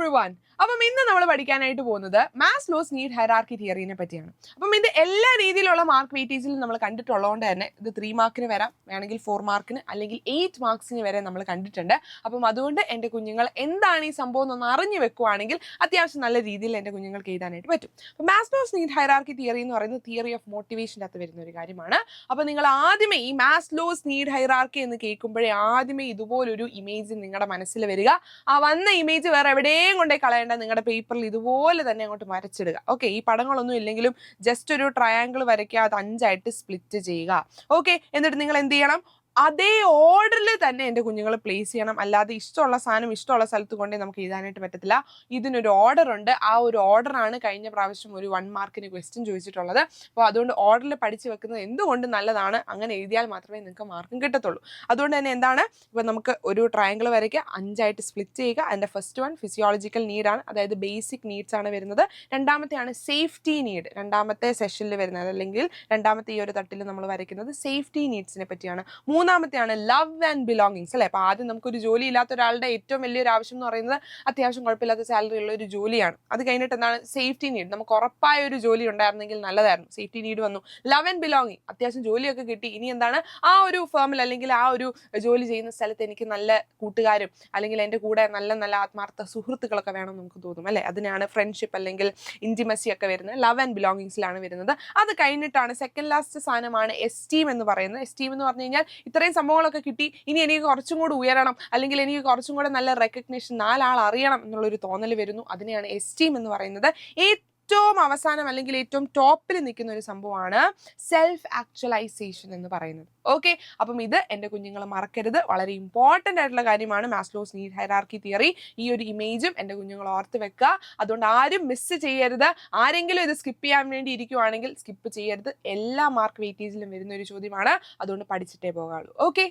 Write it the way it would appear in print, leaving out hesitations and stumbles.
everyone. അപ്പം ഇന്ന് നമ്മൾ പഠിക്കാനായിട്ട് പോകുന്നത് മാസ്ലോസ് നീഡ് ഹൈറാർക്കി തിയറിനെ പറ്റിയാണ്. അപ്പം ഇത് എല്ലാ രീതിയിലുള്ള മാർക്ക് വെയിറ്റേജിലും നമ്മൾ കണ്ടിട്ടുള്ളതുകൊണ്ട് തന്നെ ഇത് 3 മാർക്കിന് വരാം, വേണമെങ്കിൽ 4 മാർക്കിന് അല്ലെങ്കിൽ 8 മാർക്സിന് വരെ നമ്മൾ കണ്ടിട്ടുണ്ട്. അപ്പം അതുകൊണ്ട് എൻ്റെ കുഞ്ഞുങ്ങൾ എന്താണ് ഈ സംഭവം എന്നൊന്ന് അറിഞ്ഞു വെക്കുവാണെങ്കിൽ അത്യാവശ്യം നല്ല രീതിയിൽ എൻ്റെ കുഞ്ഞുങ്ങൾക്ക് എഴുതാനായിട്ട് പറ്റും. അപ്പം മാസ്ലോസ് നീഡ് ഹൈറാർക്കി തിയറി എന്ന് പറയുന്നത് തിയറി ഓഫ് മോട്ടിവേഷൻ്റെ അകത്ത് വരുന്ന ഒരു കാര്യമാണ്. അപ്പം നിങ്ങൾ ആദ്യമേ ഈ മാസ്ലോസ് നീഡ് ഹൈറാർക്കി എന്ന് കേൾക്കുമ്പോഴേ ആദ്യമേ ഇതുപോലൊരു ഇമേജ് നിങ്ങളുടെ മനസ്സിൽ വരിക. ആ വന്ന ഇമേജ് വേറെ എവിടെയും കൊണ്ടേ കളയേണ്ട, നിങ്ങളുടെ പേപ്പറിൽ ഇതുപോലെ തന്നെ അങ്ങോട്ട് വരച്ചിടുക. ഓക്കെ, ഈ പടങ്ങളൊന്നും ഇല്ലെങ്കിലും ജസ്റ്റ് ഒരു ട്രയാങ്കിൾ വരയ്ക്കുക, അത് 5 ആയിട്ട് സ്പ്ലിറ്റ് ചെയ്യുക. ഓക്കെ, എന്നിട്ട് നിങ്ങൾ എന്ത് ചെയ്യണം, അതേ ഓർഡറിൽ തന്നെ എൻ്റെ കുഞ്ഞുങ്ങൾ പ്ലേസ് ചെയ്യണം. അല്ലാതെ ഇഷ്ടമുള്ള സാധനം ഇഷ്ടമുള്ള സ്ഥലത്ത് കൊണ്ടേ നമുക്ക് എഴുതാനായിട്ട് പറ്റത്തില്ല. ഇതിനൊരു ഓർഡർ ഉണ്ട്. ആ ഒരു ഓർഡറാണ് കഴിഞ്ഞ പ്രാവശ്യം ഒരു 1 മാർക്കിന് ക്വസ്റ്റ്യൻ ചോദിച്ചിട്ടുള്ളത്. അപ്പോൾ അതുകൊണ്ട് ഓർഡറിൽ പഠിച്ചു വെക്കുന്നത് എന്തുകൊണ്ട് നല്ലതാണ്. അങ്ങനെ എഴുതിയാൽ മാത്രമേ നിങ്ങൾക്ക് മാർക്കും കിട്ടത്തുള്ളൂ. അതുകൊണ്ട് തന്നെ എന്താണ്, ഇപ്പോൾ നമുക്ക് ഒരു ട്രയാങ്കിൾ വരയ്ക്കുക, 5 ആയിട്ട് സ്പ്ലിറ്റ് ചെയ്യുക. അതിൻ്റെ ഫസ്റ്റ് വൺ ഫിസിയോളജിക്കൽ നീഡാണ്, അതായത് ബേസിക് നീഡ്സ് ആണ് വരുന്നത്. രണ്ടാമത്തെയാണ് സേഫ്റ്റി നീഡ്, രണ്ടാമത്തെ സെഷനിൽ വരുന്നത്, അല്ലെങ്കിൽ രണ്ടാമത്തെ ഈ ഒരു തട്ടിൽ നമ്മൾ വരയ്ക്കുന്നത് സേഫ്റ്റി നീഡ്സിനെ പറ്റിയാണ്. മൂന്നാമത്തെയാണ് ലവ് ആൻഡ് ബിലോങ്ങിങ്സ്, അല്ലേ. അപ്പോൾ ആദ്യം നമുക്കൊരു ജോലി ഇല്ലാത്ത ഒരാളുടെ ഏറ്റവും വലിയൊരു ആവശ്യം എന്ന് പറയുന്നത് അത്യാവശ്യം കുഴപ്പമില്ലാത്ത സാലറി ഉള്ള ഒരു ജോലിയാണ്. അത് കഴിഞ്ഞിട്ട് എന്താണ് സേഫ്റ്റി നീഡ്, നമുക്ക് ഉറപ്പായ ഒരു ജോലി ഉണ്ടായിരുന്നെങ്കിൽ നല്ലതായിരുന്നു. സേഫ്റ്റി നീഡ് വന്നു. ലവ് ആൻഡ് ബിലോങ്ങിങ്, അത്യാവശ്യം ജോലിയൊക്കെ കിട്ടി, ഇനി എന്താണ് ആ ഒരു ഫേമിൽ അല്ലെങ്കിൽ ആ ഒരു ജോലി ചെയ്യുന്ന സ്ഥലത്ത് എനിക്ക് നല്ല കൂട്ടുകാരും അല്ലെങ്കിൽ എൻ്റെ കൂടെ നല്ല നല്ല ആത്മാർത്ഥ സുഹൃത്തുക്കളൊക്കെ വേണം നമുക്ക് തോന്നും, അല്ലേ. അതിനാണ് ഫ്രണ്ട്ഷിപ്പ് അല്ലെങ്കിൽ ഇൻറ്റിമസി ഒക്കെ വരുന്നത്, ലവ് ആൻഡ് ബിലോങ്ങിങ്സിലാണ് വരുന്നത്. അത് കഴിഞ്ഞിട്ടാണ് സെക്കൻഡ് ലാസ്റ്റ് സാധനമാണ് എസ്റ്റീം എന്ന് പറയുന്നത്. എസ്റ്റീം എന്ന് പറഞ്ഞു കഴിഞ്ഞാൽ ഇത്രയും സംഭവങ്ങളൊക്കെ കിട്ടി, ഇനി എനിക്ക് കുറച്ചും കൂടി ഉയരണം, അല്ലെങ്കിൽ എനിക്ക് കുറച്ചും കൂടെ നല്ല റെക്കഗ്നേഷൻ, 4 ആൾ അറിയണം എന്നുള്ളൊരു തോന്നൽ വരുന്നു. അതിനെയാണ് എസ്റ്റീം എന്ന് പറയുന്നത്. ഏറ്റവും അവസാനം അല്ലെങ്കിൽ ഏറ്റവും ടോപ്പിൽ നിൽക്കുന്ന ഒരു സംഭവമാണ് സെൽഫ് ആക്ച്വലൈസേഷൻ എന്ന് പറയുന്നത്. ഓക്കെ, അപ്പം ഇത് എൻ്റെ കുഞ്ഞുങ്ങൾ മറക്കരുത്, വളരെ ഇമ്പോർട്ടൻ്റ് ആയിട്ടുള്ള കാര്യമാണ് മാസ്ലോസ് നീഡ് ഹൈറാർക്കി തിയറി. ഈ ഒരു ഇമേജും എൻ്റെ കുഞ്ഞുങ്ങൾ ഓർത്ത് വെക്കുക. അതുകൊണ്ട് ആരും മിസ് ചെയ്യരുത്. ആരെങ്കിലും ഇത് സ്കിപ്പ് ചെയ്യാൻ വേണ്ടി ഇരിക്കുവാണെങ്കിൽ സ്കിപ്പ് ചെയ്യരുത്. എല്ലാ മാർക്ക് വെയിറ്റേജിലും വരുന്ന ഒരു ചോദ്യമാണ്, അതുകൊണ്ട് പഠിച്ചിട്ടേ പോകാവുള്ളൂ. ഓക്കെ.